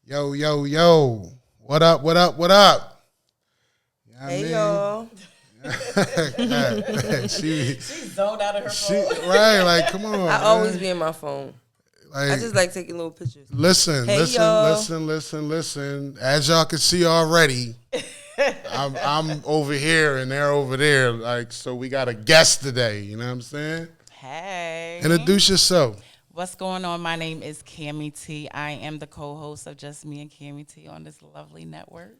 Yo, yo, yo. What up, what up, what up? You know hey, y'all. She's zoned out of her phone. Right, like, come on. I always be in my phone. Like, I just like taking little pictures. Listen. As y'all can see already, I'm over here and they're over there. Like, so we got a guest today. You know what I'm saying? Hey. Introduce yourself. What's going on? My name is Cami T. I am the co-host of Just Me and Cami T on this lovely network.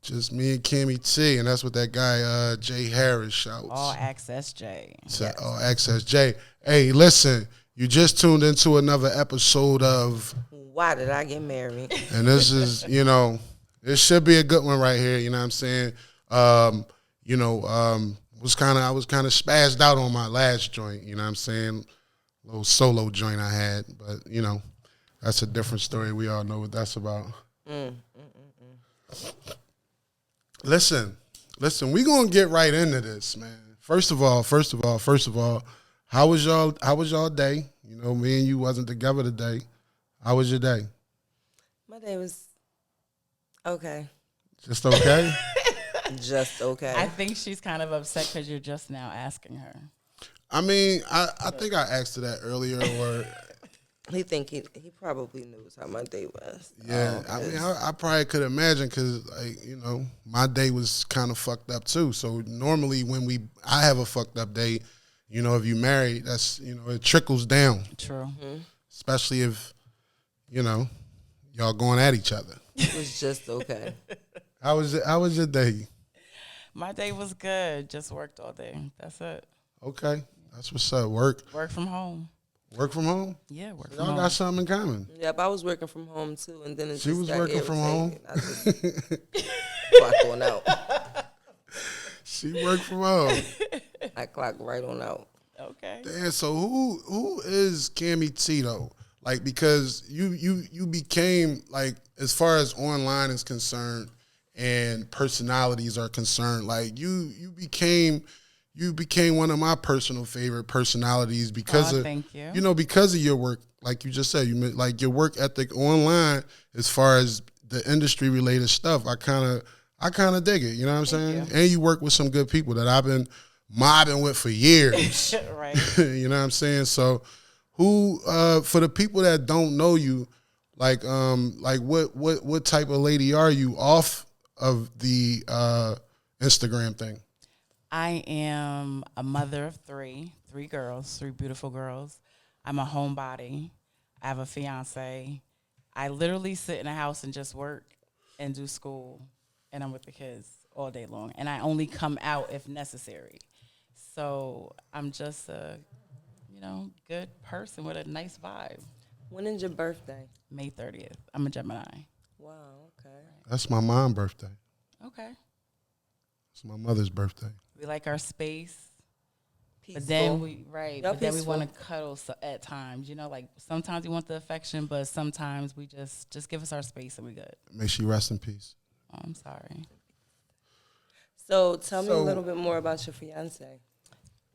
Just Me and Cami T, and that's what that guy Jay Harris shouts. All Access J. Yes. All Access J. Hey, listen, you just tuned into another episode of Why Did I Get Married? And this is, this should be a good one right here. You know what I'm saying? I was kind of spazzed out on my last joint. You know what I'm saying? Little solo joint I had, but that's a different story. We all know what that's about. Listen, we gonna get right into this, man. First of all, how was y'all day? Me and you wasn't together today. How was your day? My day was okay. Just okay? Just okay. I think she's kind of upset because you're just now asking her. I mean, I think I asked her that earlier, or he probably knows how my day was. Yeah, I mean, I probably could imagine because, my day was kind of fucked up too. So normally when I have a fucked up day, if you married, that's it trickles down. True. Mm-hmm. Especially if y'all going at each other. It was just okay. How was your day? My day was good. Just worked all day. That's it. Okay. That's what's up. Work from home. Work from home? Yeah, work from home. Y'all got something in common. Yep, I was working from home too, and then she was working from home. I just clocked on out. She worked from home. I clocked right on out. Okay. Damn. So who is Cami Tito? Like, because you became, like, as far as online is concerned and personalities are concerned, like you became one of my personal favorite personalities because of thank you. Because of your work, like you just said, like your work ethic online as far as the industry related stuff. I kind of dig it. You know what I'm saying? You. And you work with some good people that I've been mobbing with for years. Right. You know what I'm saying? So who for the people that don't know you, like what type of lady are you off of the Instagram thing? I am a mother of three girls, three beautiful girls. I'm a homebody. I have a fiance. I literally sit in a house and just work and do school, and I'm with the kids all day long. And I only come out if necessary. So I'm just a, good person with a nice vibe. When is your birthday? May 30th. I'm a Gemini. Wow, okay. That's my mom's birthday. Okay. It's my mother's birthday. We like our space. Peaceful. But then we then we want to cuddle at times. Like sometimes we want the affection, but sometimes we just give us our space and we good. May she rest in peace. Oh, I'm sorry. So tell me a little bit more about your fiance.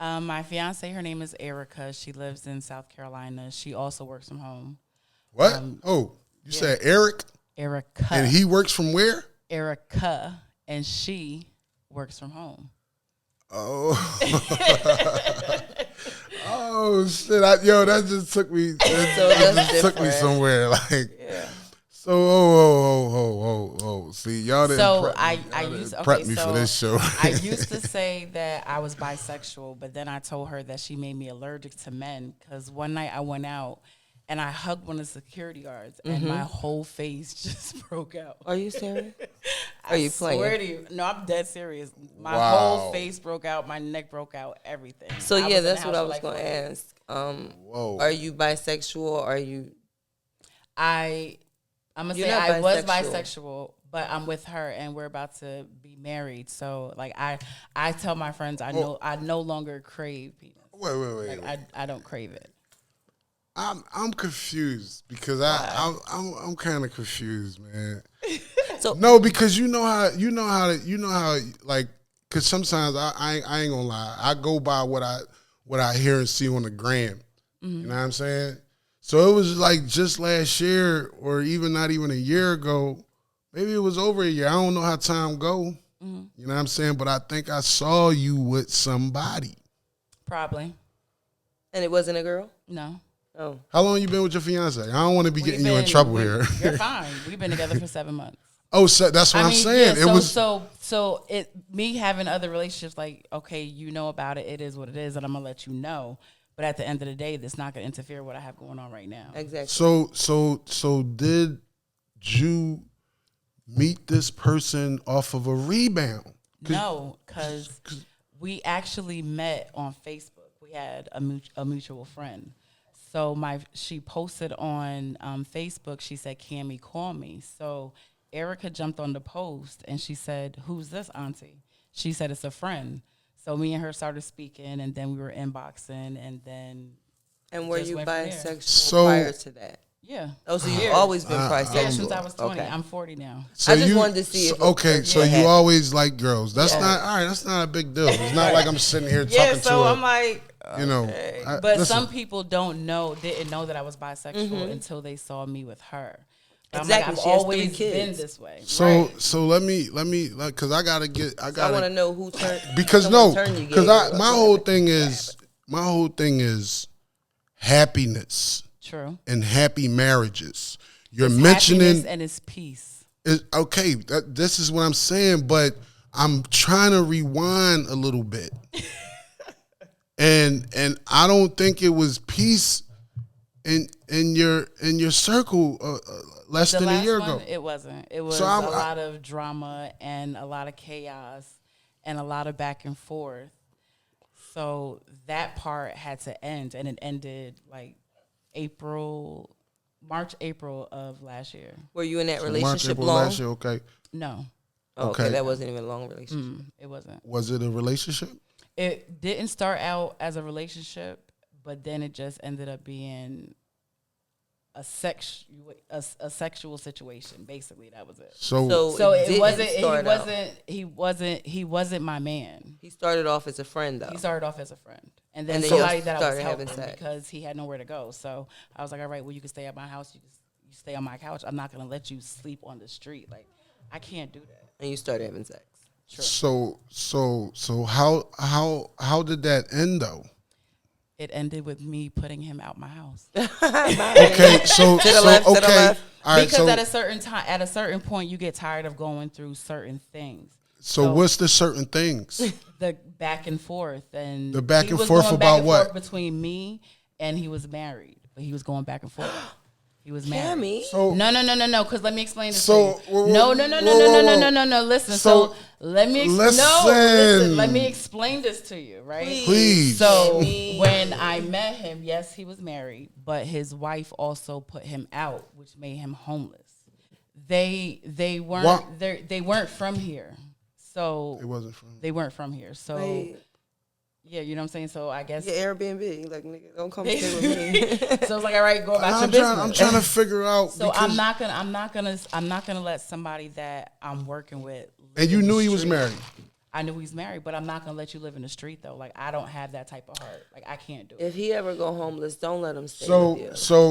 My fiance, her name is Erica. She lives in South Carolina. She also works from home. What? You said Eric? Erica. And he works from where? Erica, and she works from home. Oh. Oh shit! That just took me. Took me somewhere. Like, yeah. So, oh. See, y'all didn't. So prep me for this show. I used to say that I was bisexual, but then I told her that she made me allergic to men because one night I went out and I hugged one of the security guards and my whole face just broke out. Are you serious? Are you playing? I swear to you. No, I'm dead serious. My whole face broke out. My neck broke out. Everything. So that's what I was going to ask. Whoa. Are you bisexual? Are you? I'm going to say I was bisexual, but I'm with her and we're about to be married. So, like, I tell my friends I no longer crave penis. Wait. Like, I don't crave it. I'm confused because I'm kind of confused, man. So no, because you know how like, because sometimes I ain't gonna lie, I go by what I hear and see on the gram. You know what I'm saying? So it was like just last year, or even not even a year ago. Maybe it was over a year. I don't know how time go. Mm-hmm. You know what I'm saying? But I think I saw you with somebody. Probably. And it wasn't a girl? No. Oh. How long you been with your fiance? I don't want to be getting you in trouble here. You're fine. We've been together for 7 months. Oh, so that's what I'm saying. Yeah, it was so me having other relationships, like, okay, you know about it. It is what it is, and I'm gonna let you know. But at the end of the day, that's not gonna interfere with what I have going on right now. Exactly. So did you meet this person off of a rebound? No, because we actually met on Facebook. We had a mutual friend. So she posted on Facebook. She said, "Cami, call me." So Erica jumped on the post and she said, "Who's this, auntie?" She said, "It's a friend." So me and her started speaking, and then we were inboxing, and then. And were you bisexual prior to that? Yeah. Oh, so you've always been bisexual? Yeah, since I was 20. Okay. I'm 40 now. So I just wanted to see if you always like girls. That's not all right. That's not a big deal. It's not like I'm sitting here talking so to I'm like, you know. But some people didn't know that I was bisexual until they saw me with her. But exactly. I've always been this way. So let me because I want to know who turned because my whole thing is happiness. True. And happy marriages. You're it's mentioning and it's peace. Okay, this is what I'm saying, but I'm trying to rewind a little bit. and I don't think it was peace in your circle less than a year ago. It wasn't. It was a lot of drama and a lot of chaos and a lot of back and forth. So that part had to end, and it ended like March, April of last year. Were you in that relationship March, April long? Last year, okay. No. Oh, okay, that wasn't even a long relationship. It wasn't. Was it a relationship? It didn't start out as a relationship, but then it just ended up being a sexual situation. Basically, that was it. So he wasn't my man. He started off as a friend, though. He started off as a friend, and then somebody that I was helping because he had nowhere to go. So I was like, all right, well, you can stay at my house. You stay on my couch. I'm not gonna let you sleep on the street. Like, I can't do that. And you started having sex. True. So how did that end though? It ended with me putting him out my house. Okay, so okay. All right, because at a certain point, you get tired of going through certain things. So what's the certain things? The back and forth and the back and forth about what? Between me and he was married, but he was going back and forth. He was married. Cami? So, no. Because let me explain this. No. Listen. Let me explain this to you, right? Please. So when I met him, yes, he was married, but his wife also put him out, which made him homeless. They weren't from here, so they weren't from here. So. Wait. Yeah, you know what I'm saying? So I guess Airbnb, like, nigga, don't come stay with me. So it's like, all right, go about your business. I'm trying to figure out. So I'm not gonna let somebody that I'm working with. And you knew he was married. I knew he's married, but I'm not gonna let you live in the street though. Like, I don't have that type of heart. Like, I can't do it. If he ever go homeless, don't let him stay with you. So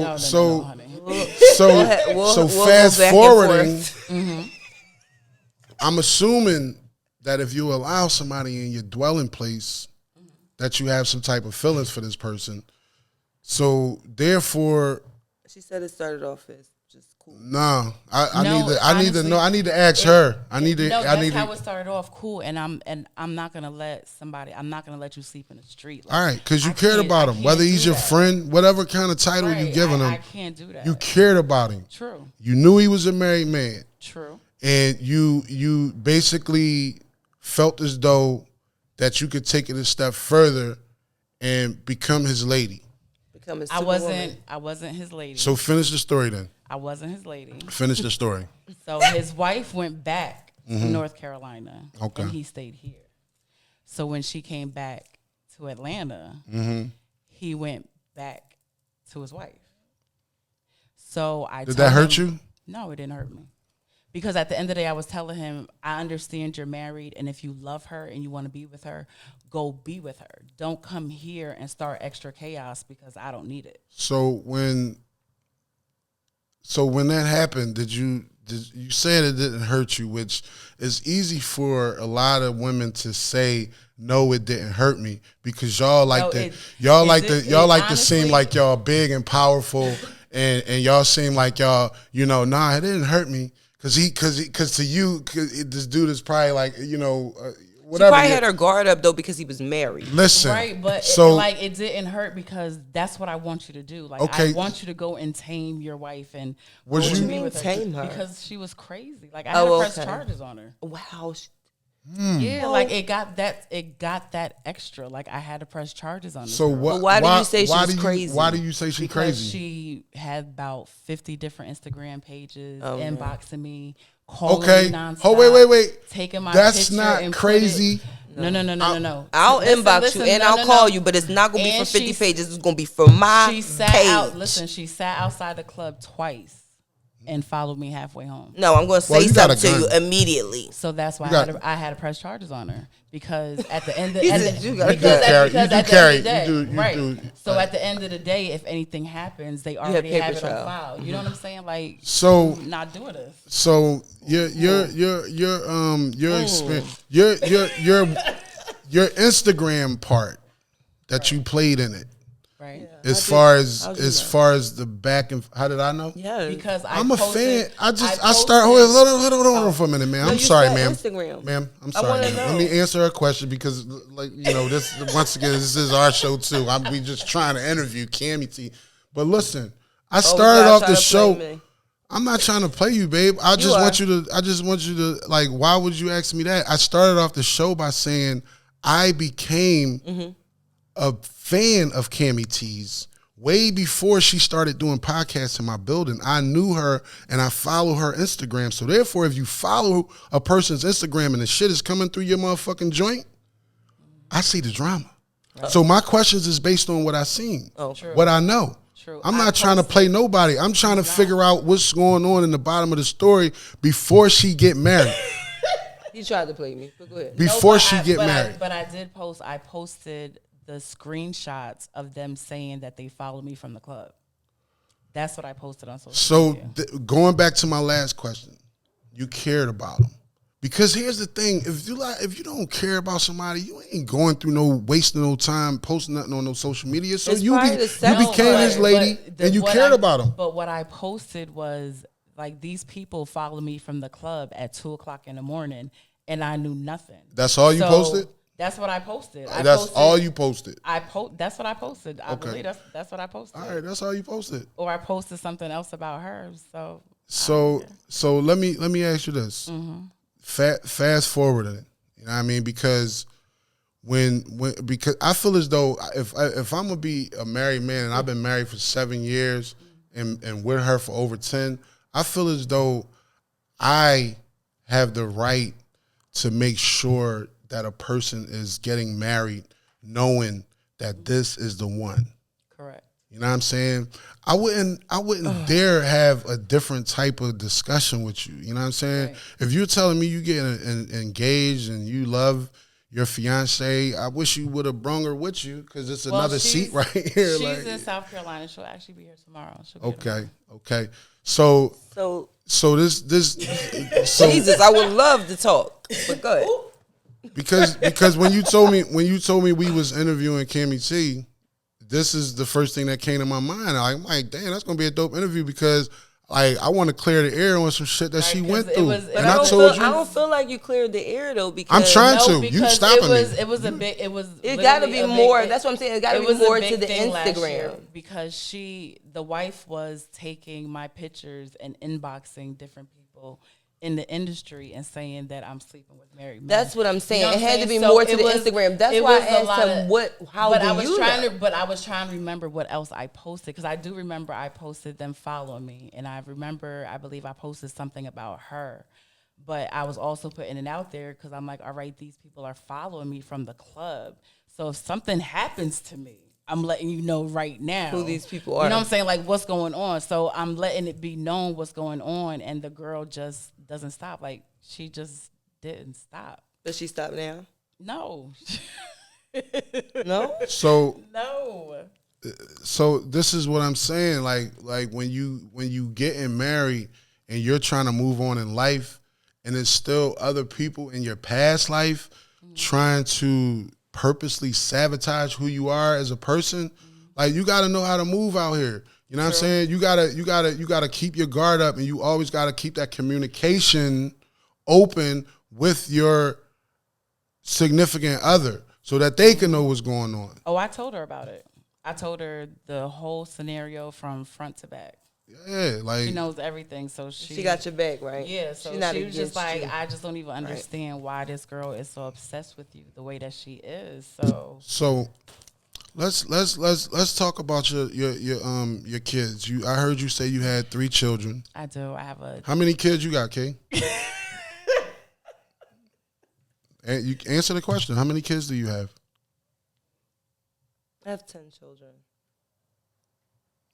we'll fast forwarding. I'm assuming that if you allow somebody in your dwelling place, that you have some type of feelings for this person. So therefore, she said it started off as just cool. No, I need to know. I need to ask her. That's how it started off, cool. And I'm not gonna let you sleep in the street. Like, all right, because you cared about him, whether he's your friend, whatever kind of title you giving him. I can't do that. You cared about him. True. You knew he was a married man. True. And you basically felt as though that you could take it a step further and become his lady. I wasn't his lady. So finish the story then. I wasn't his lady. Finish the story. So his wife went back to North Carolina. Okay. And he stayed here. So when she came back to Atlanta, he went back to his wife. So Did that hurt you? No, it didn't hurt me. Because at the end of the day, I was telling him, I understand you're married, and if you love her and you want to be with her, go be with her. Don't come here and start extra chaos because I don't need it. So when that happened, did you said it didn't hurt you, which is easy for a lot of women to say, no, it didn't hurt me, because y'all like to seem like y'all big and powerful, and y'all seem like y'all, nah, it didn't hurt me, because to you, this dude is probably like, whatever. She probably had her guard up though because he was married. Listen, right, but it didn't hurt because that's what I want you to do. Like, okay. I want you to go and tame your wife and what go you be with tame her? Because she was crazy. Like, I had to press charges on her. Wow. Yeah, like it got that extra. Like, I had to press charges on her. So what? Why do you say she's crazy? Why do you say she's because crazy? She had about 50 different Instagram pages, inboxing me, Okay. calling me nonstop. Oh, wait. Taking my That's picture not and crazy. No. I'll inbox you and I'll call you, but it's not gonna be for 50 pages. It's gonna be for my page. She sat outside the club twice and followed me halfway home. No, I'm gonna say something to you immediately. So that's why I had to press charges on her, because at the end of You So at the end of the day, if anything happens, they already have it on file. You know what I'm saying? Like, so not doing this. So your experience, your Instagram part that you played in it. Right. As far as the back and how did I know? Yeah, because I'm a fan. Hold on for a minute, man. I'm sorry, ma'am. Ma'am, I'm sorry. Let me answer her question, because this once again, this is our show too. We just trying to interview Cami T. But listen, I started off the show. I'm not trying to play you, babe. I just want you to like. Why would you ask me that? I started off the show by saying I became a fan of Cami T's way before she started doing podcasts in my building. I knew her and I follow her Instagram. So therefore, if you follow a person's Instagram and the shit is coming through your motherfucking joint, I see the drama. So my questions is based on what I seen, what I know. True. I'm not trying to play nobody. I'm trying to figure out what's going on in the bottom of the story before she get married. He tried to play me, but go ahead. Before she get married. But I did post. I posted the screenshots of them saying that they follow me from the club. That's what I posted on social media. So going back to my last question, you cared about them. Because here's the thing, if you don't care about somebody, you ain't going through wasting no time posting nothing on no social media. So you became his lady and you cared about him. But what I posted was, like, these people follow me from the club at 2:00 in the morning and I knew nothing. That's all you posted? That's what I posted. All you posted? That's what I posted. I believe that's what I posted. All right, that's all you posted. Or I posted something else about her. So let me ask you this. Mm-hmm. Fast forwarding it. You know what I mean? Because because I feel as though if I'm gonna be a married man and I've been married for 7 years and with her for over 10, I feel as though I have the right to make sure that a person is getting married knowing that this is the one. Correct. You know what I'm saying? I wouldn't dare have a different type of discussion with you. You know what I'm saying? Right. If you're telling me you getting engaged and you love your fiance, I wish you would have brung her with you, because it's another seat right here. She's in South Carolina. She'll actually be here tomorrow. Okay. So this Jesus, I would love to talk, but go ahead. Because when you told me we was interviewing Cami T, this is the first thing that came to my mind. I'm like, damn, that's gonna be a dope interview, because like I want to clear the air on some shit that she went through. I don't feel like you cleared the air though, because I'm trying to. You stopping me. It got to be more. That's what I'm saying. It got to be more to the Instagram, because the wife was taking my pictures and inboxing different people in the industry and saying that I'm sleeping with married men. That's what I'm saying. You know, it had to be more to the Instagram. That's why I asked him how do you know? But I was trying to remember what else I posted, because I do remember I posted them following me, and I believe I posted something about her. But I was also putting it out there because I'm like, all right, these people are following me from the club. So if something happens to me, I'm letting you know right now who these people are. You know what I'm saying? Like, what's going on? So I'm letting it be known what's going on, and the girl just doesn't stop. Like, she just didn't stop. Does she stop now? No. No? No. So this is what I'm saying. Like when you getting married and you're trying to move on in life, and there's still other people in your past life trying to purposely sabotage who you are as a person. Like, you got to know how to move out here. You know what I'm saying? You gotta keep your guard up, and you always got to keep that communication open with your significant other so that they can know what's going on. Oh, I told her about it. I told her the whole scenario from front to back. Yeah, like, she knows everything, so she got your back, right? Yeah, so she was just like, I just don't even understand why this girl is so obsessed with you the way that she is. So let's talk about your kids. I heard you say you had 3 children. I do. I have a. How many kids you got, Kay? And you answer the question. How many kids do you have? I have 10 children.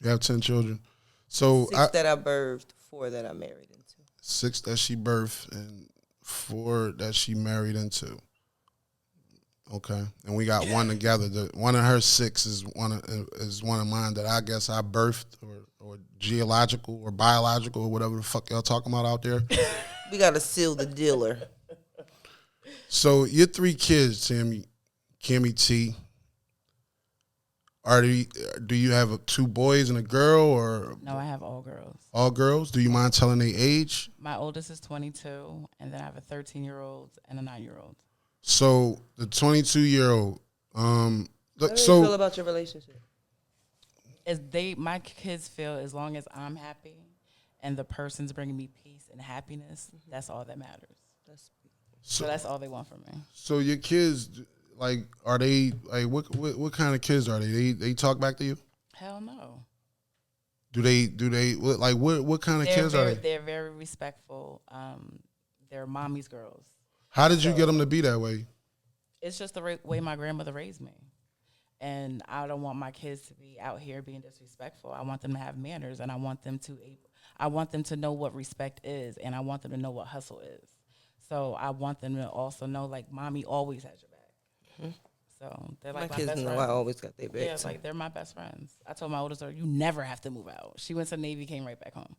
You have 10 children. So 6 that I birthed, 4 that I married into. 6 that she birthed and 4 that she married into. Okay, and we got one together. One of her 6 is one of mine that I guess I birthed or geological or biological or whatever the fuck y'all talking about out there. We gotta seal the dealer. So your 3 kids, Cami T. Do you have 2 boys and a girl, or no? I have all girls. All girls. Do you mind telling their age? My oldest is 22, and then I have a 13-year-old and a 9-year-old. So the 22-year-old. How do you feel about your relationship? My kids feel as long as I'm happy, and the person's bringing me peace and happiness, that's all that matters. So that's all they want from me. So your kids, like, are they like what kind of kids are they? They talk back to you? Hell no. Do they like what kind of kids are they? They're very respectful. They're mommy's girls. How did you get them to be that way? It's just the way my grandmother raised me. And I don't want my kids to be out here being disrespectful. I want them to have manners, and I want them to know what respect is, and I want them to know what hustle is. So I want them to also know, like, mommy always has your back. Mm-hmm. So they're like my kids best know friends. I always got their back. Yeah, like they're my best friends. I told my oldest daughter, you never have to move out. She went to the Navy, came right back home.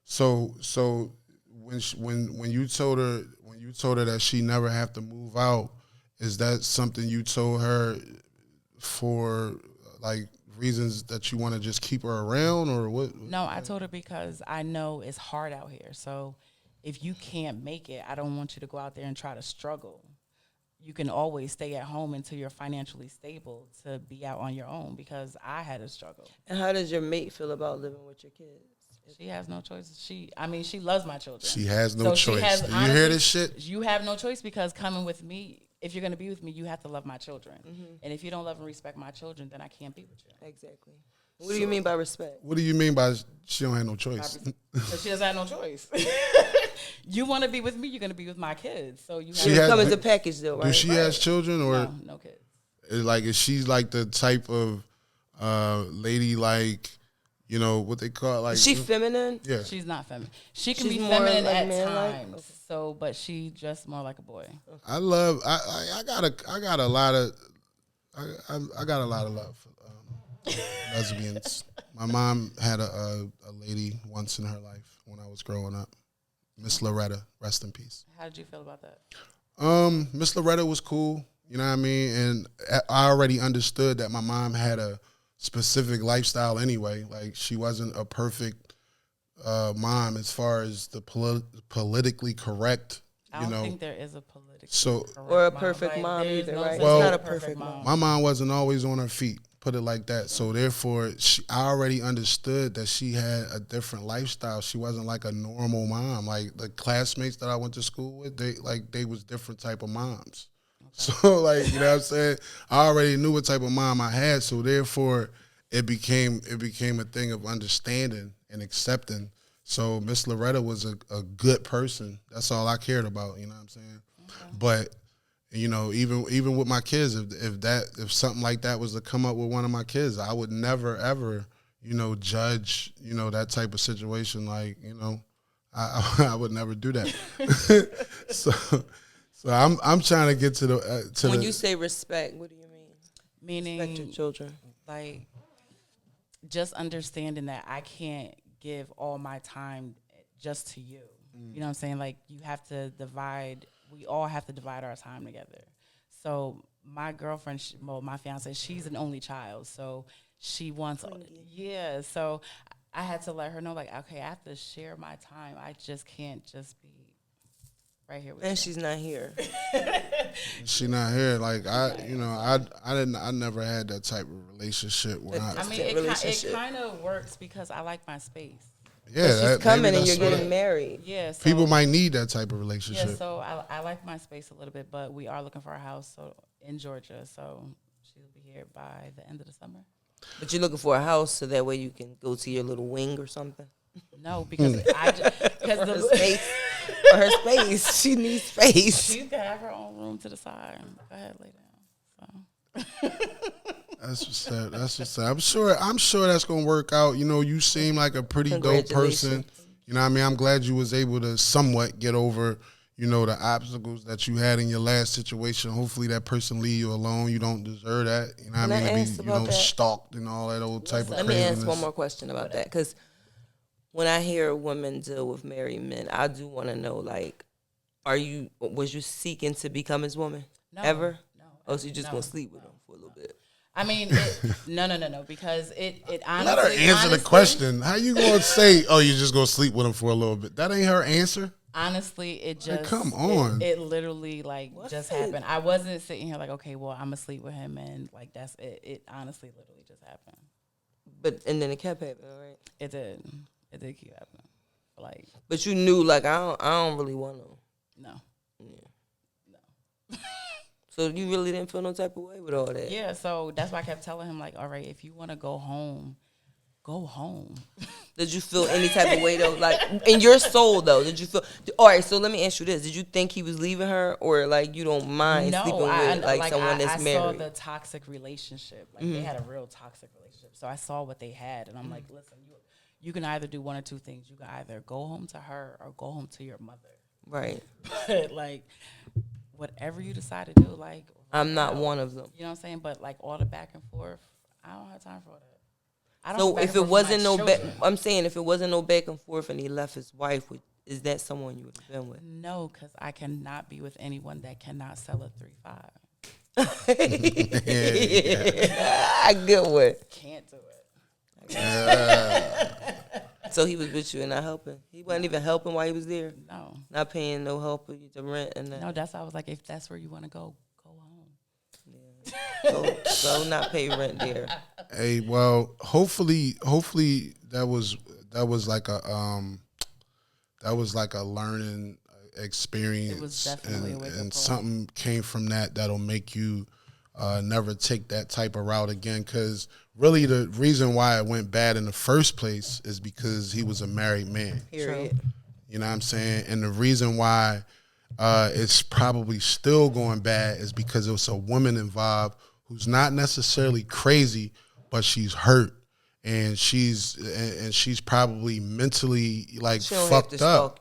So when you told her that she never have to move out, is that something you told her for like reasons that you want to just keep her around, or what? No, I told her because I know it's hard out here. So if you can't make it, I don't want you to go out there and try to struggle. You can always stay at home until you're financially stable to be out on your own, because I had to struggle. And how does your mate feel about living with your kids? She has no choice. She loves my children. She has no choice. Do you hear this shit? You have no choice, because coming with me, if you're going to be with me, you have to love my children. Mm-hmm. And if you don't love and respect my children, then I can't be with you. Exactly. What do you mean by respect? What do you mean by she don't have no choice? She doesn't have no choice. You want to be with me, you're going to be with my kids. So you have to come as a package, though, right? Do she has children, or no kids? Is she like the type of lady, like, you know what they call, like? Is she feminine? Yeah, she's not feminine. She can be feminine like at times. Okay. So, but she just more like a boy. Okay. I got a lot of love for lesbians. My mom had a lady once in her life when I was growing up, Miss Loretta, rest in peace. How did you feel about that? Miss Loretta was cool, you know what I mean, and I already understood that my mom had a specific lifestyle anyway. Like, she wasn't a perfect mom as far as the politically correct. I don't think there is a politically correct or a perfect mom either, right? Well, it's not a perfect mom. My mom wasn't always on her feet, put it like that. So therefore, I already understood that she had a different lifestyle. She wasn't like a normal mom. Like, the classmates that I went to school with, they was different type of moms. So, like, you know what I'm saying? I already knew what type of mom I had, so therefore it became a thing of understanding and accepting. So Miss Loretta was a good person. That's all I cared about, you know what I'm saying? Okay. But You know, even with my kids, if something like that was to come up with one of my kids, I would never ever, you know, judge, you know, that type of situation. Like, you know, I would never do that. so I'm trying to get to the when you say respect, what do you mean? Meaning respect your children, like just understanding that I can't give all my time just to you. You know what I'm saying? Like, you have to divide. We all have to divide our time together. So my girlfriend, my fiance, she's an only child. So she wants, so I had to let her know, like, okay, I have to share my time. I just can't just be right here with you. And she's not here. She's not here. Like, I never had that type of relationship. It kind of works because I like my space. Yeah, she's coming and you're getting married. Yeah, so, people might need that type of relationship. Yeah, so I like my space a little bit, but we are looking for a house in Georgia, so she'll be here by the end of the summer. But you're looking for a house so that way you can go to your little wing or something? No, because for her space. For her space, she needs space. She can have her own room to the side. Go ahead, lay down. So. That's what's up. I'm sure that's gonna work out. You know, you seem like a pretty dope person. You know what I mean? I'm glad you was able to somewhat get over, you know, the obstacles that you had in your last situation. Hopefully that person leave you alone. You don't deserve that. You know what I mean? To be, stalked and all that old type of craziness. Let me ask one more question about that, because when I hear women deal with married men, I do want to know, like, was you seeking to become his woman? No. Ever? No. Oh, so you just gonna sleep with him for a little bit? I mean, no, because it honestly. Let her answer the question. How you gonna say, oh, you're just gonna sleep with him for a little bit? That ain't her answer. Honestly, it just come on. It literally just happened. I wasn't sitting here like, okay, well, I'm gonna sleep with him, and like that's it. It honestly, literally just happened. And then it kept happening, right? It did. It did keep happening. Like, but you knew, like, I don't really want to. No. Yeah. No. So you really didn't feel no type of way with all that? Yeah, so that's why I kept telling him, like, all right, if you want to go home, go home. Did you feel any type of way, though? Like, in your soul, though, did you feel... All right, so let me ask you this. Did you think he was leaving her, or, like, you don't mind sleeping with, someone that's married? I saw the toxic relationship. Like, they had a real toxic relationship. So I saw what they had, and I'm like, listen, you can either do one or two things. You can either go home to her or go home to your mother. Right. But, like... whatever you decide to do, like... I'm not one of them. You know what I'm saying? But, like, all the back and forth, I don't have time for all that. So if it wasn't I'm saying if it wasn't no back and forth and he left his wife, is that someone you would have been with? No, because I cannot be with anyone that cannot sell a 3.5. I get what. Can't do it. So he was with you and not helping. He wasn't even helping while he was there. No, not paying no help to rent and that. No, that's why I was like, if that's where you want to go home. Yeah. So not pay rent there. Hey, well, hopefully that was like a learning experience. It was definitely a wake-up and call. something came from that'll make you never take that type of route again. Because really, the reason why it went bad in the first place is because he was a married man. Period. You know what I'm saying? And the reason why it's probably still going bad is because it was a woman involved who's not necessarily crazy, but she's hurt. And she's probably mentally like fucked up.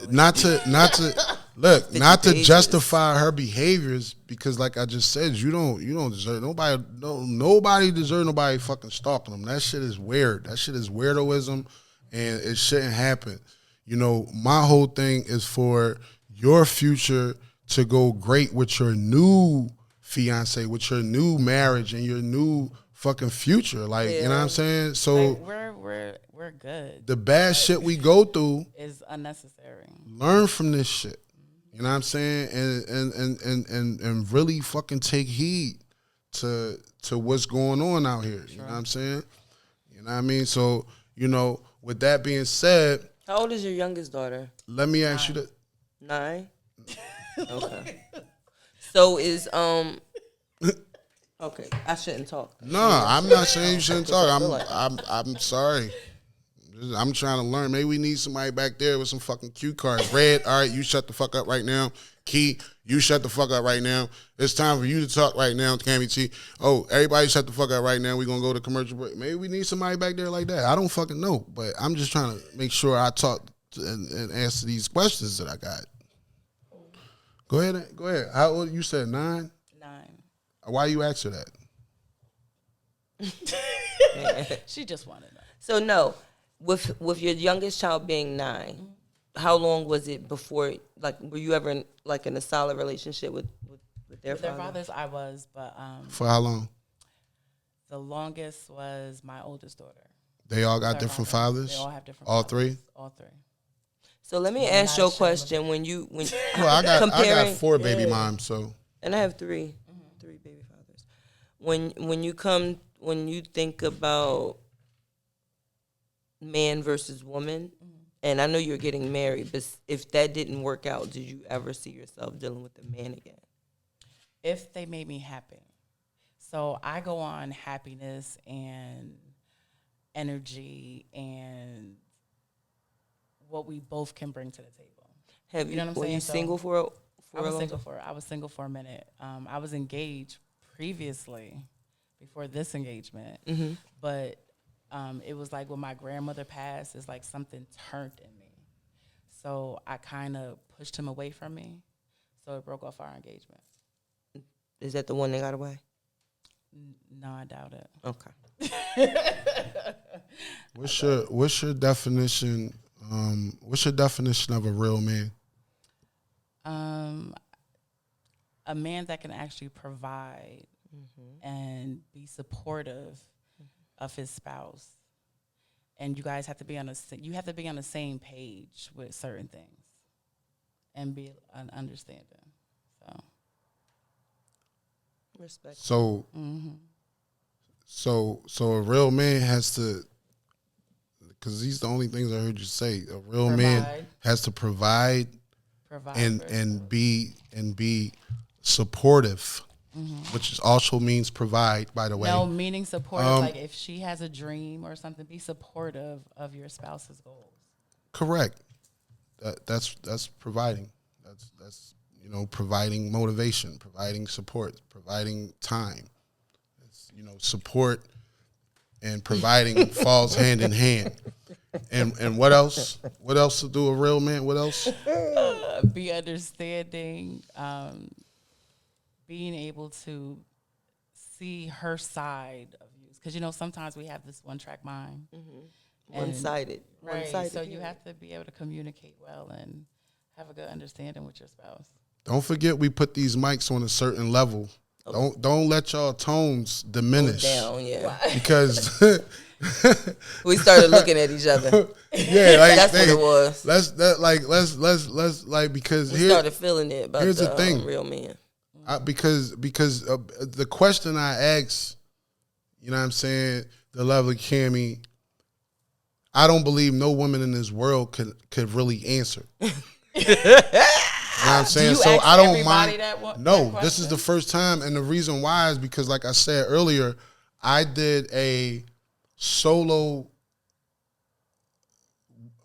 Not to justify her behaviors, because like I just said, you don't deserve nobody deserve nobody fucking stalking them. That shit is weird. That shit is weirdoism, and it shouldn't happen. You know, my whole thing is for your future to go great with your new fiance, with your new marriage, and your new fucking future. Like, you know what I'm saying? So like, we're good. The bad shit we go through is unnecessary. Learn from this shit. You know what I'm saying? And really fucking take heed to what's going on out here. You know what I'm saying? You know what I mean? So, you know, with that being said, how old is your youngest daughter? Let me ask you that. 9? Okay. So is okay, I shouldn't talk. No, I'm not saying you shouldn't talk. I'm sorry. I'm trying to learn. Maybe we need somebody back there with some fucking cue cards. Red, all right, you shut the fuck up right now. Key, you shut the fuck up right now. It's time for you to talk right now, Cami T. Oh, everybody shut the fuck up right now. We're going to go to commercial break. Maybe we need somebody back there like that. I don't fucking know, but I'm just trying to make sure I talk and answer these questions that I got. Go ahead. How old? You said 9? 9. Why you ask her that? She just wanted that. So no, with your youngest child being 9, how long was it before? Like, were you ever in a solid relationship with their father? Their fathers? I was, but for how long? The longest was my oldest daughter. They all got different fathers. They all have different. All fathers. 3. All 3. So let me ask you a question. When well, I got 4 baby moms, so and I have 3 baby fathers. When you think about man versus woman, and I know you're getting married, but if that didn't work out, did you ever see yourself dealing with a man again? If they made me happy. So I go on happiness and energy and what we both can bring to the table. You know what I'm saying? Were you single for a long time? I was single for a minute. I was engaged previously before this engagement, but it was like when my grandmother passed, it's like something turned in me. So I kind of pushed him away from me. So it broke off our engagement. Is that the one that got away? No, I doubt it. Okay. What's your definition? What's your definition of a real man? A man that can actually provide and be supportive of his spouse, and you guys have to be on the same page with certain things, and be an understanding. Respect. So a real man has to, because these are the only things I heard you say. A real man has to provide and be supportive, which also means provide. By the way, no, meaning supportive. Like if she has a dream or something, be supportive of your spouse's goals. Correct. That's providing. That's providing motivation, providing support, providing time. It's, support and providing falls hand in hand. And what else? What else to do a real man? What else? Be understanding, being able to see her side of you. Because, sometimes we have this one-track mind. One-sided. Right. One-sided. So you have to be able to communicate well and have a good understanding with your spouse. Don't forget we put these mics on a certain level. Don't let y'all tones diminish. Go down, yeah. Because we started looking at each other. Yeah, like that's what it was. Let's because we started feeling it. About here's the thing, real man. Because the question I asked, you know what I'm saying, the lovely Cami, I don't believe no woman in this world could really answer. You know what I'm saying? So I don't mind. No, this is the first time. And the reason why is because, like I said earlier, I did a solo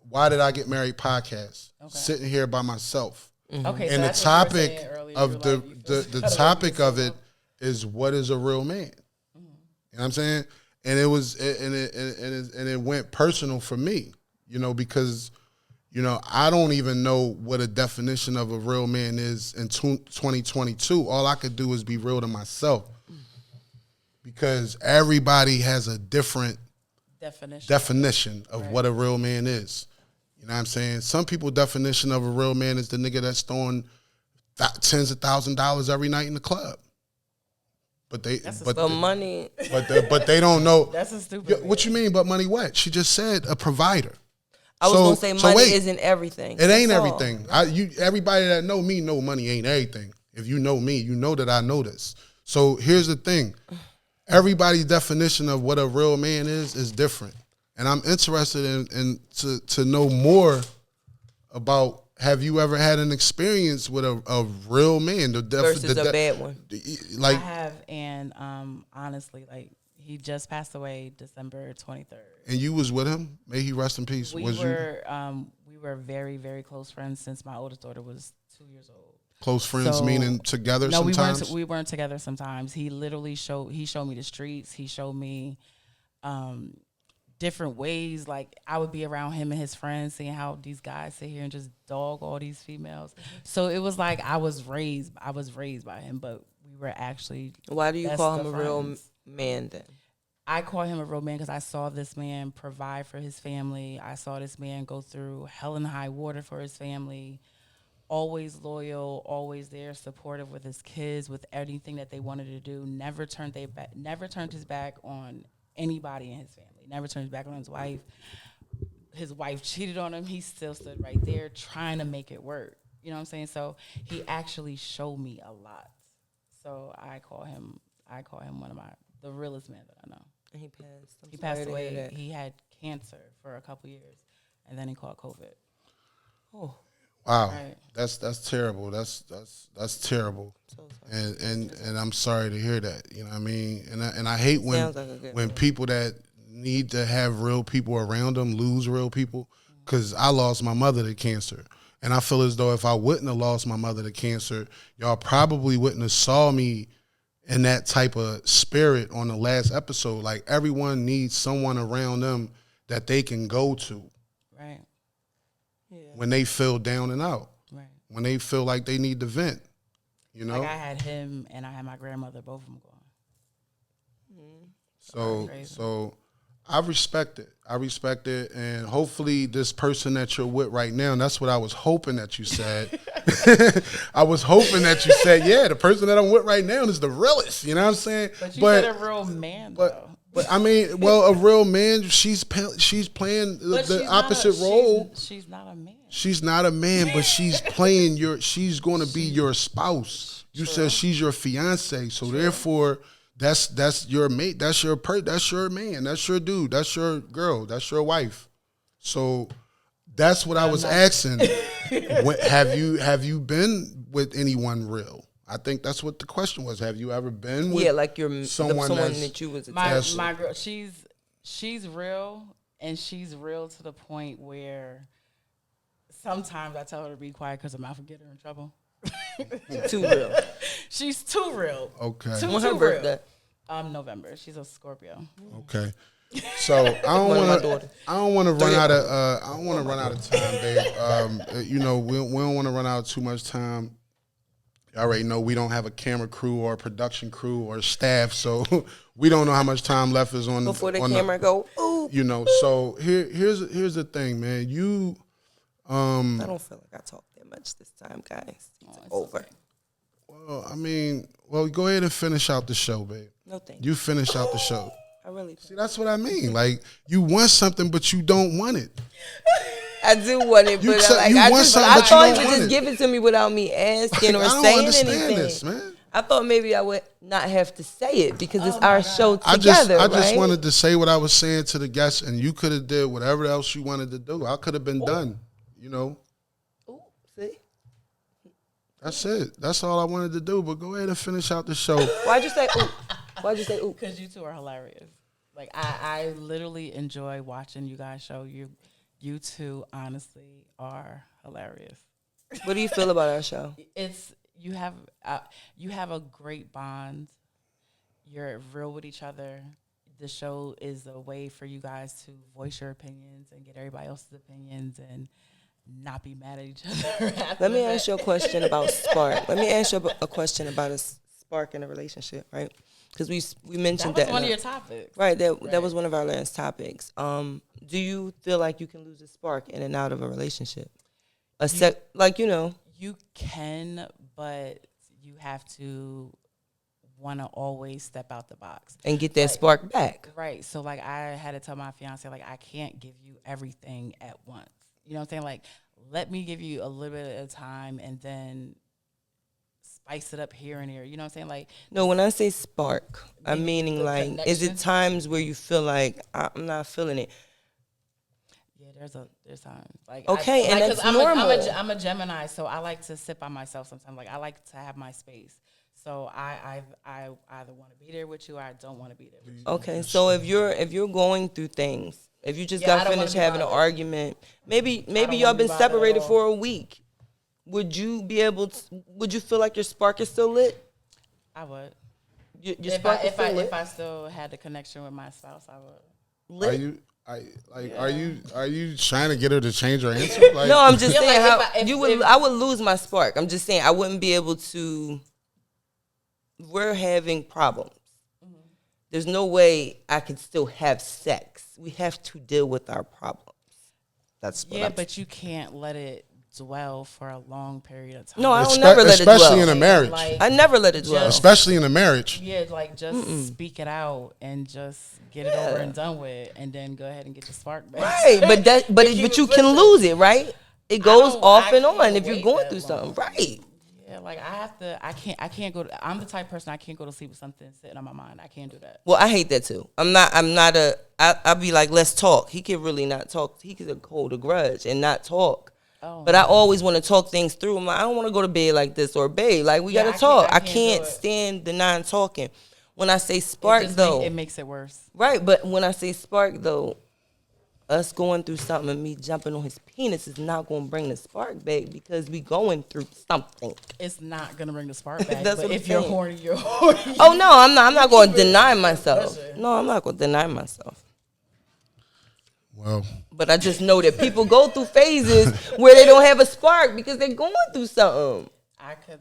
Why Did I Get Married podcast, sitting here by myself. Okay, and the topic of the topic of it is, what is a real man? You know what I'm saying? And it was and it went personal for me, because I don't even know what a definition of a real man is in 2022. All I could do is be real to myself, because everybody has a different definition of what a real man is. You know what I'm saying? Some people's definition of a real man is the nigga that's throwing tens of thousands of dollars every night in the club. But they money. But they don't know. That's a stupid. What you mean? But money? What? She just said a provider. I was gonna say money isn't everything. It ain't everything. Everybody that know me know money ain't everything. If you know me, you know that I know this. So here's the thing: everybody's definition of what a real man is different, and I'm interested in to know more about. Have you ever had an experience with a real man? Versus a bad one. I have, and honestly, he just passed away December 23rd. And you was with him? May he rest in peace. We were very, very close friends since my oldest daughter was 2 years old. Close friends meaning together sometimes? No, we weren't together sometimes. He literally showed me the streets. He showed me different ways. Like, I would be around him and his friends, seeing how these guys sit here and just dog all these females. So it was like I was raised by him, but we were actually. Why do you call him a real man then? I call him a real man because I saw this man provide for his family. I saw this man go through hell and high water for his family. Always loyal, always there, supportive with his kids, with anything that they wanted to do. Never turned his back on anybody in his family. Never turned his back on his wife. His wife cheated on him. He still stood right there trying to make it work. You know what I'm saying? So he actually showed me a lot. So I call him one of the realest men that I know. And he passed. He passed away. He had cancer for a couple years, and then he caught COVID. Oh. Wow, right. That's terrible. That's terrible, so and I'm sorry to hear that. You know what I mean? And I hate when people that need to have real people around them lose real people. Because I lost my mother to cancer, and I feel as though if I wouldn't have lost my mother to cancer, y'all probably wouldn't have saw me in that type of spirit on the last episode. Like, everyone needs someone around them that they can go to. Right. When they feel down and out, right? When they feel like they need to vent, you know. Like, I had him and I had my grandmother, both of them gone. So I respect it, and hopefully this person that you're with right now, and that's what I was hoping that you said. I was hoping that you said, yeah, the person that I'm with right now is the realest. You know what I'm saying? But you said a real man, though. But I mean, well, a real man, she's playing the opposite role. She's not a man. She's not a man, but she's playing she's going to be your spouse. You said she's your fiance, so therefore that's your mate, that's your man, that's your dude, that's your girl, that's your wife. So that's what I was asking. Have you been with anyone real? I think that's what the question was. Have you ever been with someone that you was attached? My girl, she's real, and she's real to the point where sometimes I tell her to be quiet because I'm out to get her in trouble. Too real. She's too real. Okay. When's her birthday? November. She's a Scorpio. Okay. So I don't want to run out of time, babe. You know, we don't want to run out of too much time. You already know we don't have a camera crew or a production crew or staff, so we don't know how much time left is on before the camera go. Ooh, you know, so here's the thing, man. I don't feel like I talked that much this time, guys. It's over. Okay. Well, I mean, go ahead and finish out the show, babe. No thank you. Finish out the show. I really see. That's what I mean. Like, you want something, but you don't want it. I do want it, but I thought you would just give it to me without me asking or saying anything. This, man. I thought maybe I would not have to say it because it's our show together. I just wanted to say what I was saying to the guests, and you could have did whatever else you wanted to do. I could have been done. You know. Ooh, see. That's it. That's all I wanted to do. But go ahead and finish out the show. Why'd you say ooh? Why'd you say ooh? Because you two are hilarious. Like, I literally enjoy watching you guys show. You two honestly are hilarious. What do you feel about our show? You have a great bond. You're real with each other. The show is a way for you guys to voice your opinions and get everybody else's opinions and not be mad at each other. Let me ask you a question about spark. Let me ask you a question about a spark in a relationship, right? Because we mentioned that. That was one of your topics. Right, that was one of our last topics. Do you feel like you can lose a spark in and out of a relationship? You can, but you have to want to always step out the box. And get that spark back. Right. So, like, I had to tell my fiance, like, I can't give you everything at once. You know what I'm saying? Like, let me give you a little bit at a time and then spice it up here and there. You know what I'm saying? Like, no, when I say spark, I'm meaning, like, connection. Is it times where you feel like I'm not feeling it? Yeah, there's times. Like, okay, and that's normal. I'm a Gemini, so I like to sit by myself sometimes. Like, I like to have my space. So I either want to be there with you or I don't want to be there with you. Okay, so if you're going through things, if you just got finished having an argument, maybe y'all been separated for a week. would you be able to? Would you feel like your spark is still lit? I would. Your spark is still lit? If I still had the connection with my spouse, I would. Lit? Are you trying to get her to change her answer? Like, no, I'm just saying I would lose my spark. I'm just saying I wouldn't be able to. We're having problems. Mm-hmm. There's no way I could still have sex. We have to deal with our problems. That's what but you can't let it dwell for a long period of time. No, I don't never let it dwell. Especially in a marriage. I never let it dwell. Especially in a marriage. Yeah, like just speak it out and just get it over and done with, and then go ahead and get your spark back. Right, but you can lose it, right? It goes off and on if you're going through something, right? Yeah, like I can't go to, I'm the type of person I can't go to sleep with something sitting on my mind. I can't do that. Well, I hate that too. I'll be like, let's talk. He can really not talk. He can hold a grudge and not talk. Oh. But I always want to talk things through. I'm like, I don't want to go to bed like this, or babe, like we gotta talk. I can't stand the non-talking. When I say spark though, it makes it worse. Right, but when I say spark though, us going through something and me jumping on his penis is not going to bring the spark back because we going through something. It's not going to bring the spark back. That's but what if you're horny, you're horny. Oh no, I'm not going to deny myself. No, I'm not going to deny myself. Well, but I just know that people go through phases where they don't have a spark because they're going through something. I could.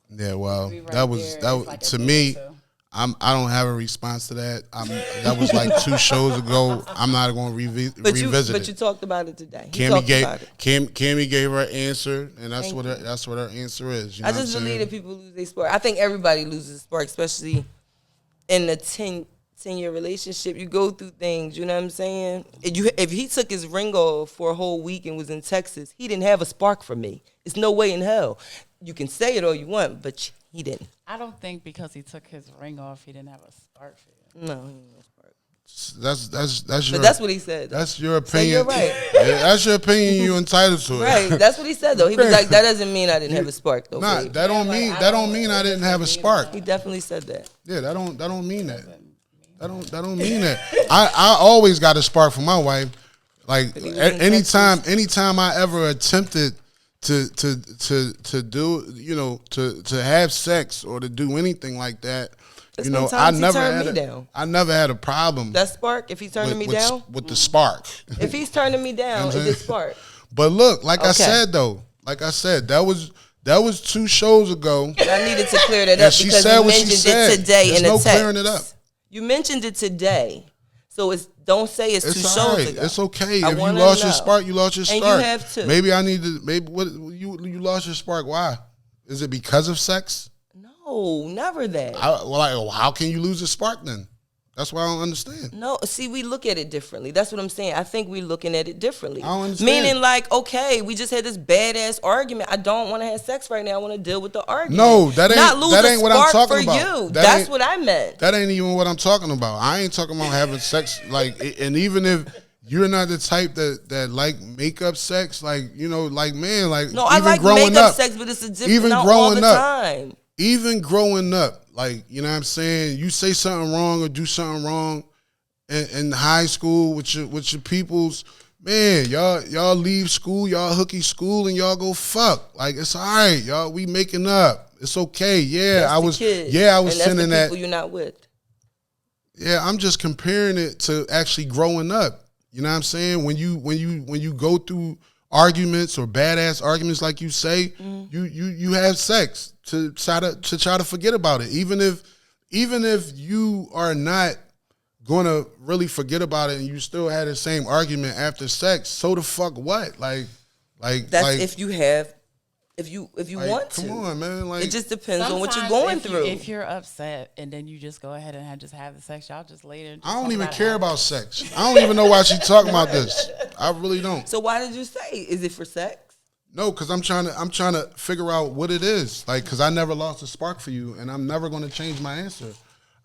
Yeah, well, that was like to me. I don't have a response to that. That was like 2 shows ago. I'm not going to revisit it. But you talked about it today. Cami gave her answer, and that's what her answer is. You know I just believe that people lose their spark. I think everybody loses spark, especially in a 10-year relationship. You go through things. You know what I'm saying? If he took his ring off for a whole week and was in Texas, he didn't have a spark for me. It's no way in hell. You can say it all you want, but he didn't. I don't think because he took his ring off, he didn't have a spark for you. No, he didn't have a spark. That's your. But that's what he said. That's your opinion. So you're right. That's your opinion. You entitled to it. Right. That's what he said though. He was like, that doesn't mean I didn't have a spark though. Nah, that don't mean I didn't have a spark. He definitely said that. Yeah, that don't mean that. That don't mean that. I always got a spark for my wife. Like anytime I ever attempted to do, you know, to have sex or to do anything like that, you know, I never had a problem. That spark, if he's turning me down? With the spark. If he's turning me down, it's a spark. But look, I said, that was 2 shows ago. I needed to clear that up because you mentioned it today in the text. Clearing it up. You mentioned it today. So don't say it's 2 shows ago. It's okay. If you lost your spark, you lost your spark. And you have to. Maybe you lost your spark. Why? Is it because of sex? No, never that. How can you lose a spark then? That's why I don't understand. No, see, we look at it differently. That's what I'm saying. I think we're looking at it differently. I don't understand. Meaning like, okay, we just had this badass argument. I don't want to have sex right now. I want to deal with the argument. No, that ain't what I'm talking about. You. That's what I meant. That ain't even what I'm talking about. I ain't talking about having sex. And even if you're not the type that like makeup sex, like, you know, like, man, like, no, I like makeup sex, but it's a different, even not growing all the up, time. Even growing up, like, you know what I'm saying? You say something wrong or do something wrong in high school with your peoples, man, y'all leave school, y'all hooky school, and y'all go fuck. Like, it's all right, y'all. We making up. It's okay. Yeah, I was sending that. People you're not with. Yeah, I'm just comparing it to actually growing up. You know what I'm saying? When you go through arguments or badass arguments, like you say, you have sex to try to forget about it. Even if you are not gonna really forget about it and you still had the same argument after sex, so the fuck what? Like that's if you want to. Come on, man. Like, it just depends on what you're going through. If you're upset and then you just go ahead and have the sex, y'all just later. I don't even care about sex. I don't even know why she's talking about this. I really don't. So why did you say? Is it for sex? No, because I'm trying to figure out what it is. Like, because I never lost a spark for you, and I'm never going to change my answer.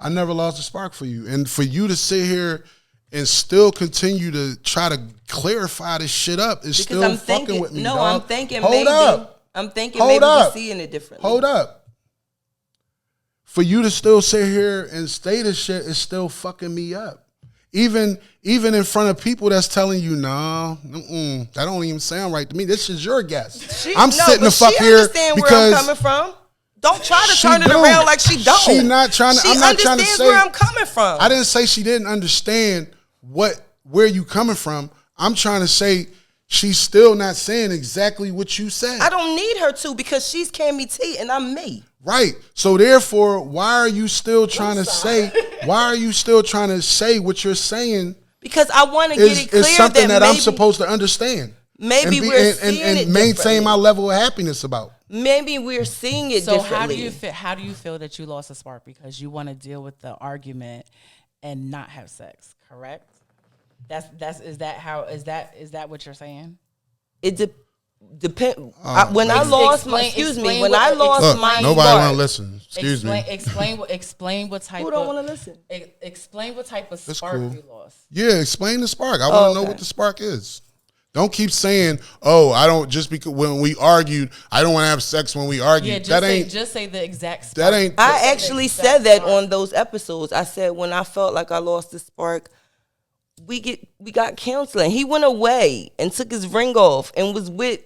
I never lost a spark for you, and for you to sit here and still continue to try to clarify this shit up is because still fucking with me. No, dog. I'm thinking Hold maybe. Up. I'm thinking maybe we're seeing it differently. Hold up. For you to still sit here and say this shit is still fucking me up. Even in front of people that's telling you, nah, that don't even sound right to me. This is your guess. I'm sitting the fuck here because where I'm coming from. Don't try to turn it around like she don't. She not trying to. I'm not trying to say where I'm coming from. I didn't say she didn't understand where you coming from. I'm trying to say she's still not saying exactly what you said. I don't need her to because she's Cami T and I'm me. Right. So therefore, why are you still trying to say? Why are you still trying to say what you're saying? Because I want to get it clear is something that I'm maybe, supposed to understand. Maybe we're seeing it and maintain my level of happiness about. Maybe we're seeing it differently. So how do you feel that you lost a spark because you want to deal with the argument and not have sex? Correct. Is that what you're saying? It depends. When I lost my nobody want to listen. Explain what type. Who don't want to listen? Explain what type of spark you lost. Yeah, explain the spark. I want to know what the spark is. Don't keep saying, "Oh, I don't." Just because when we argued, I don't want to have sex when we argued. Yeah, just say the exact spark. That ain't. I actually said that on those episodes. I said when I felt like I lost the spark, we got counseling. He went away and took his ring off and was with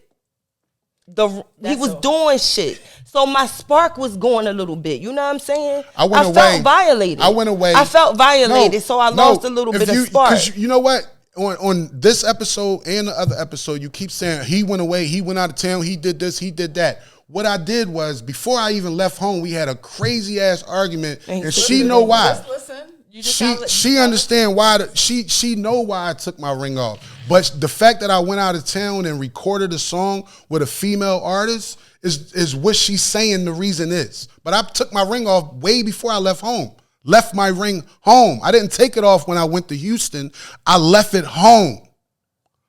he was doing shit. So my spark was going a little bit. You know what I'm saying? I felt violated. I went away. I felt violated, so I lost a little bit of spark. Because you know what? On this episode and the other episode, you keep saying he went away, he went out of town, he did this, he did that. What I did was, before I even left home, we had a crazy ass argument, and she know why. Just listen. She understand why. She know why I took my ring off. But the fact that I went out of town and recorded a song with a female artist is what she's saying the reason is. But I took my ring off way before I left home. Left my ring home. I didn't take it off when I went to Houston. I left it home.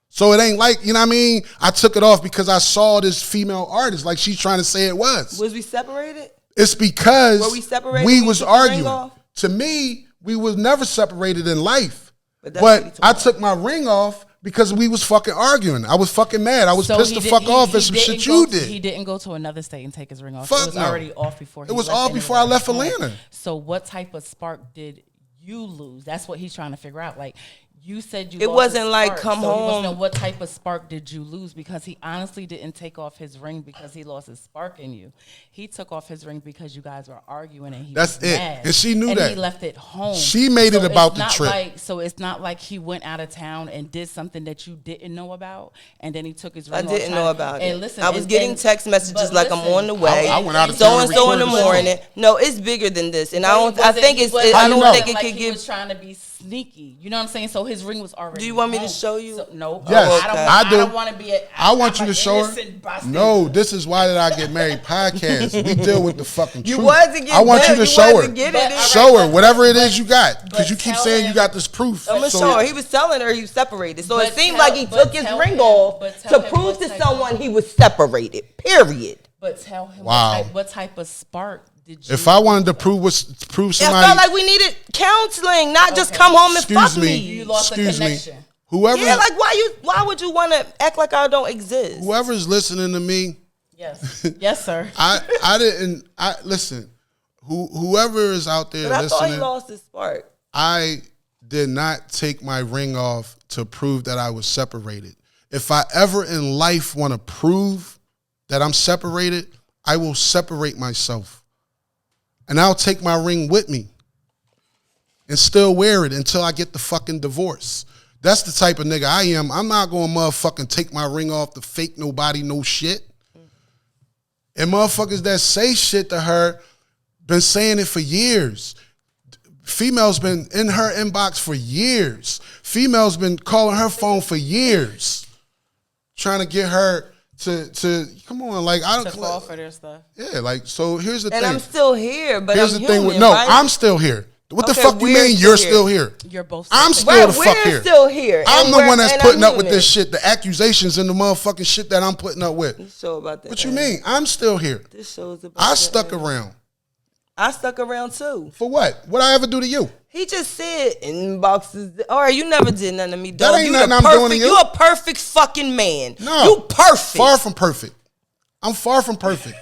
So it ain't like, you know what I mean? I took it off because I saw this female artist like she's trying to say it was. Was we separated? It's because Were we separated? We was arguing. To me, we was never separated in life. But I took my ring off because we was fucking arguing. I was fucking mad. I was pissed the fuck off at some shit you did. He didn't go to another state and take his ring off. Fuck it was already off before. It was off before I left Atlanta. So what type of spark did you lose? That's what he's trying to figure out. Like, you said it wasn't like come home. He wants to know what type of spark did you lose, because he honestly didn't take off his ring because he lost his spark in you. He took off his ring because you guys were arguing and he was mad. And she knew that. And he left it home. She made it about the trip. So it's not like he went out of town and did something that you didn't know about, and then he took his ring off. I didn't know about it. And listen, I was getting text messages like I'm on the way. I went out of town so in the morning. No, it's bigger than this, and I don't think it could give. He was trying to be sneaky. You know what I'm saying? So his ring was already. Do you want me to show you? No. Yes, I don't want to be. I want you to show her. No, this is why did I get married podcast. We deal with the fucking truth. I want you to show her. Show her whatever it is you got, because you keep saying you got this proof. I'm gonna show her. He was telling her he was separated, so it seemed like he took his ring off to prove to someone he was separated. Period. But tell him what type of spark. If I wanted to prove somebody, it felt like we needed counseling, not just come home and fuck me. You lost a connection. Whoever, like why would you want to act like I don't exist? Whoever's listening to me, yes, sir. Listen. Whoever is out there listening, I thought he lost his spark. I did not take my ring off to prove that I was separated. If I ever in life want to prove that I'm separated, I will separate myself. And I'll take my ring with me and still wear it until I get the fucking divorce. That's the type of nigga I am. I'm not going to motherfucking take my ring off to fake nobody no shit. And motherfuckers that say shit to her been saying it for years. Females been in her inbox for years. Females been calling her phone for years, trying to get her to come on, like I don't fall for their stuff. Yeah, like so. Here's the thing. And I'm still here, but here's I'm the thing. human, Right? I'm still here. What the fuck you mean you're still here? You're both. I'm still the fuck here. We're still here. I'm the one that's putting up with this shit, the accusations and the motherfucking shit that I'm putting up with. This show about that. What you mean? I'm still here. This show's about. I stuck around. I stuck around too. For what? What I ever do to you? He just said inboxes. All right, you never did nothing to me, dog. That ain't nothing I'm doing to you. You a perfect fucking man. No, you perfect. Far from perfect. I'm far from perfect.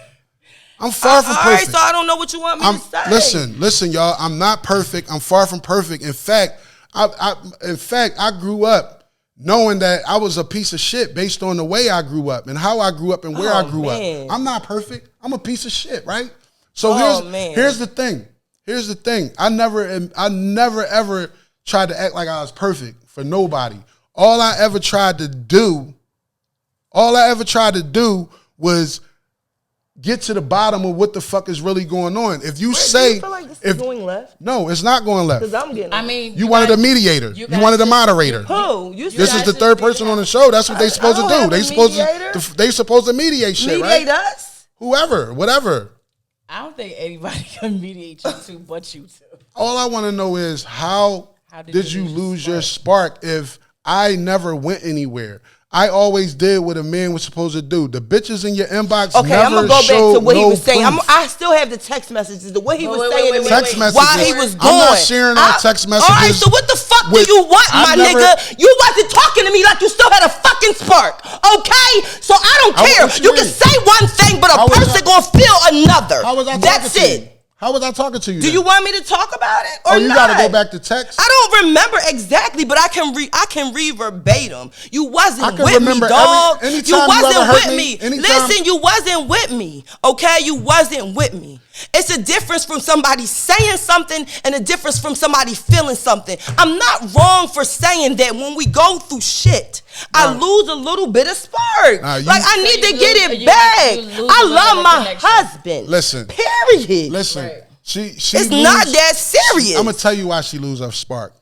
I'm far from perfect. All right, so I don't know what you want me to say. Listen, y'all. I'm not perfect. I'm far from perfect. In fact, In fact, I grew up knowing that I was a piece of shit based on the way I grew up and how I grew up and where I grew up. I'm not perfect. I'm a piece of shit, right? So here's the thing. Here's the thing. I never ever tried to act like I was perfect for nobody. All I ever tried to do was get to the bottom of what the fuck is really going on. If you say, do you feel like this is going left? No, it's not going left. Because I'm getting. I mean, you wanted a mediator. You wanted a moderator. Who? This is the third person on the show. That's what they supposed to do. They supposed to mediate shit, right? Mediate us? Whoever, whatever. I don't think anybody can mediate you two, but you two. All I want to know is how did you lose your spark if I never went anywhere? I always did what a man was supposed to do. The bitches in your inbox okay, never I'm going to go back to what he was saying. Proof. I still have the text messages. The way he was saying to me text messages. while he was going. I'm not sharing our text messages. All right, so what the fuck do you want, my nigga? You wasn't talking to me like you still had a fucking spark, okay? So I don't care. You can say one thing, but a person going to feel another. That's it. How was I talking to you? Do you want me to talk about it or not? You got to go back to text? I don't remember exactly, but I can read verbatim. You wasn't with me, dog. You wasn't with me. Listen, you wasn't with me, okay? You wasn't with me. It's a difference from somebody saying something and a difference from somebody feeling something. I'm not wrong for saying that when we go through shit, I lose a little bit of spark. I need to get it back. I love my husband. Listen. Period. Listen. Right. It's not that serious. I'm gonna tell you why she lose her spark.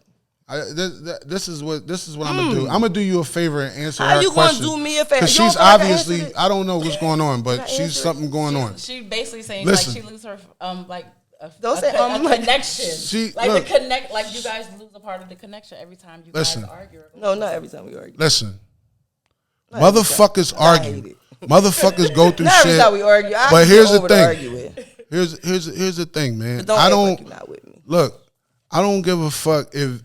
This is what I'm gonna do. I'm gonna do you a favor and answer her question. How you gonna do me a favor? Because she's obviously, I don't know what's going on, but she's something going on. She basically saying like she lose her a connection. The connect, like you guys lose a part of the connection every time you guys argue. No, not every time we argue. Listen, motherfuckers argue. Motherfuckers go through not shit. Every time we argue. But here's the thing. Here's the thing, man. But don't act like you're not with me. Look, I don't give a fuck if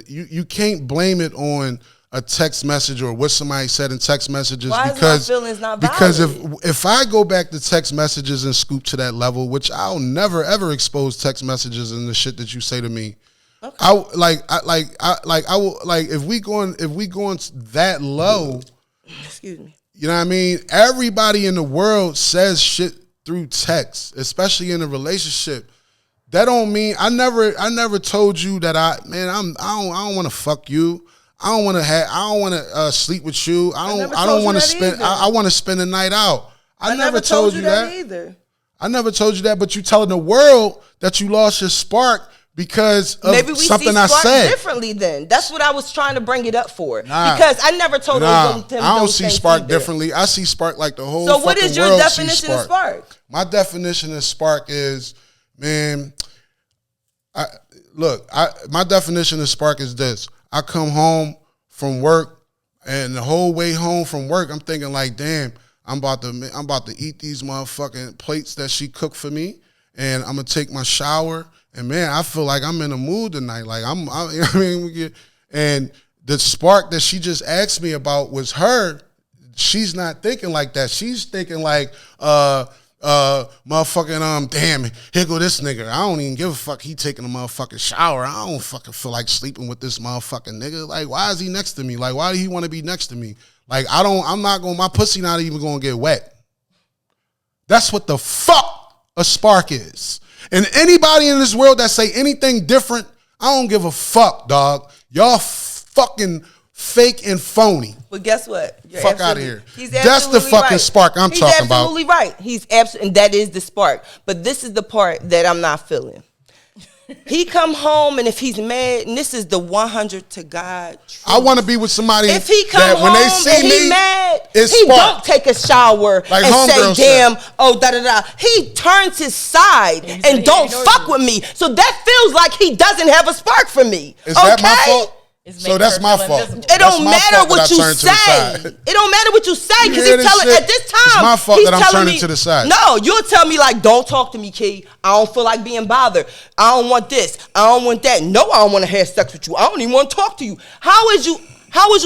you can't blame it on a text message or what somebody said in text messages. Why because is my feelings not valid? Because if I go back to text messages and scoop to that level, which I'll never ever expose text messages and the shit that you say to me. Okay. I will if we going that low. Excuse me. You know what I mean? Everybody in the world says shit through text, especially in a relationship. That don't mean I never told you that I don't want to fuck you. I don't want to sleep with you. I don't want to spend. I want to spend the night out. I never told you that either. I never told you that, but you telling the world that you lost your spark because of maybe we something see I said differently. Then that's what I was trying to bring it up for. Because I never told him. I don't see spark differently. I see spark like the whole. So what is your definition of spark? My definition of spark is, man. My definition of spark is this. I come home from work, and the whole way home from work, I'm thinking like, damn, I'm about to eat these motherfucking plates that she cooked for me, and I'm gonna take my shower. And man, I feel like I'm in a mood tonight. Like and the spark that she just asked me about was her. She's not thinking like that. She's thinking like, motherfucking, damn, here go this nigga. I don't even give a fuck. He taking a motherfucking shower. I don't fucking feel like sleeping with this motherfucking nigga. Like, why is he next to me? Like, why do he want to be next to me? Like, my pussy not even gonna get wet. That's what the fuck a spark is. And anybody in this world that say anything different, I don't give a fuck, dog. Y'all fucking fake and phony. But guess what? Fuck out of here. That's the fucking spark I'm talking about. He's absolutely right. He's absolutely, and that is the spark. But this is the part that I'm not feeling. He come home, and if he's mad, and this is the 100 to God truth. I want to be with somebody if he come home when they see and he me, mad, he don't take a shower like and say, damn, da-da-da. He turns his side and don't fuck with me. So that feels like he doesn't have a spark for me. Is that my fault? So that's my fault. It don't matter what you say. It don't matter what you say because he's telling at this time. It's my fault that I'm turning to the side. No, you'll tell me like, don't talk to me, Key. I don't feel like being bothered. I don't want this. I don't want that. No, I don't want to have sex with you. I don't even want to talk to you. How is you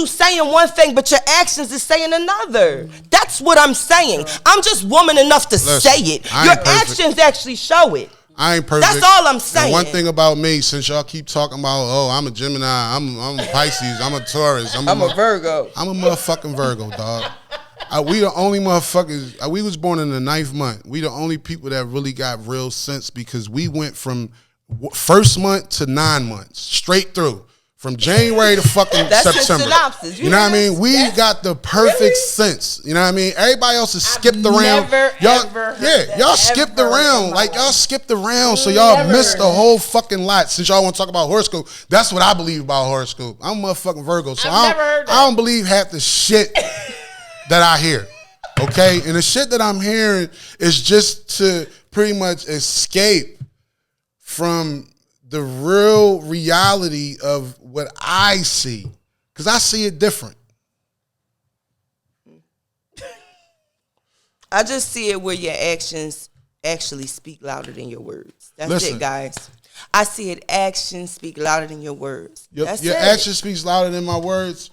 saying one thing but your actions is saying another? That's what I'm saying. I'm just woman enough to say it. Your actions actually show it. I ain't perfect. That's all I'm saying. And one thing about me, since y'all keep talking about, oh, I'm a Gemini, I'm a Pisces, I'm a Taurus, I'm a Virgo. I'm a motherfucking Virgo, dog. We the only motherfuckers. We was born in the 9th month. We the only people that really got real sense because we went from first month to 9 months straight through. From January to fucking September. Synopsis. You know what I mean? We got the perfect sense. You know what I mean? Everybody else has skipped around. Y'all skipped around. Like y'all skipped around, so y'all missed a whole fucking lot. Since y'all want to talk about horoscope, that's what I believe about horoscope. I'm a motherfucking Virgo, so I don't believe half the shit that I hear. Okay? And the shit that I'm hearing is just to pretty much escape from the real reality of what I see. Because I see it different. I just see it where your actions actually speak louder than your words. That's it, guys. I see it, actions speak louder than your words. Your action speaks louder than my words.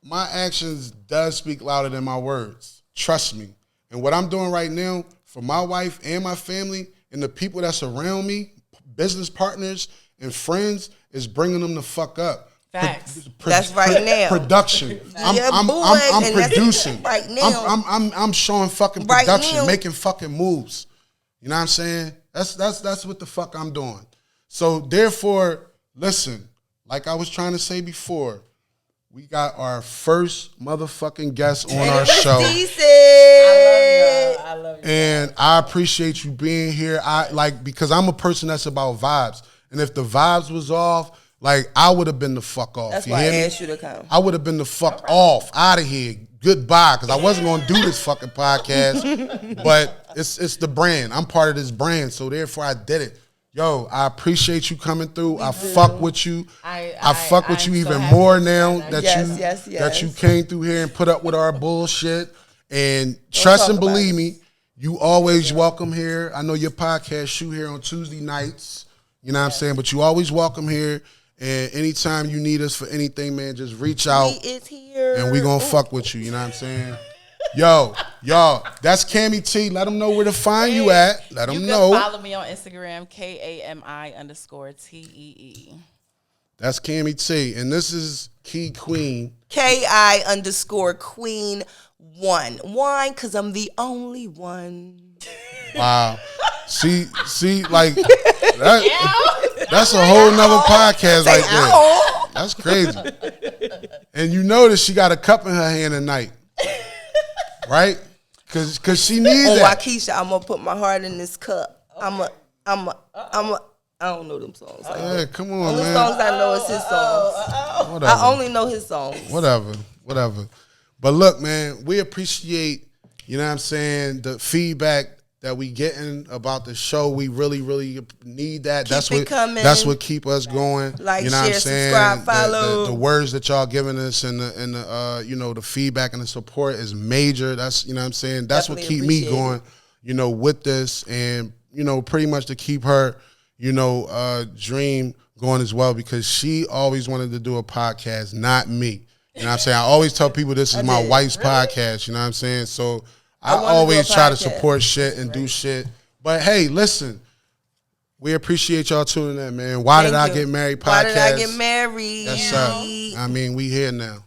My actions does speak louder than my words. Trust me. And what I'm doing right now for my wife and my family and the people that's around me, business partners and friends, is bringing them the fuck up. Facts. That's right now. Production. I'm producing. Right now. I'm showing fucking production, making fucking moves. You know what I'm saying? That's what the fuck I'm doing. So therefore, listen, like I was trying to say before, we got our first motherfucking guest on our show. I love you. And I appreciate you being here. Because I'm a person that's about vibes. And if the vibes was off, like I would have been the fuck off. That's why I asked you to come. I would have been the fuck off, out of here. Goodbye, because I wasn't gonna do this fucking podcast. But it's the brand. I'm part of this brand, so therefore I did it. Yo, I appreciate you coming through. I fuck with you. I fuck with you even more now that you came through here and put up with our bullshit. And trust and believe me, you always welcome here. I know your podcast shoot here on Tuesday nights. You know what I'm saying? But you always welcome here. And anytime you need us for anything, man, just reach out. He is here. And we gonna fuck with you. You know what I'm saying? Yo, y'all, that's Cami T. Let them know where to find you at. Let them know. You can follow me on Instagram, KAMI_TEE. That's Cami T. And this is Key Queen. KI_Queen1. Why? Because I'm the only one. Wow. See, like, that's a whole nother podcast right there. That's crazy. And you notice she got a cup in her hand tonight. Right? Cause she needs that. Waukesha, I'm gonna put my heart in this cup. Okay. I don't know them songs. Yeah, come on, man. The songs I know is his songs. Whatever. I only know his songs. Whatever. But look, man, we appreciate, you know what I'm saying, the feedback that we getting about the show. We really, really need that. That's what keep us going. Like, you know share, what I'm saying? subscribe, follow. The words that y'all giving us and the you know, the feedback and the support is major. That's, you know what I'm saying? That's Definitely what keep me going, you know, with this, and, you know, pretty much to keep her, you know, dream going as well, because she always wanted to do a podcast, not me. You know what I'm saying? I always tell people this is my wife's podcast, you know what I'm saying? So I always try to support shit and do shit. But hey, listen, we appreciate y'all tuning in, man. Why did I get married podcast? Why did I get married? That's up. I mean, we here now.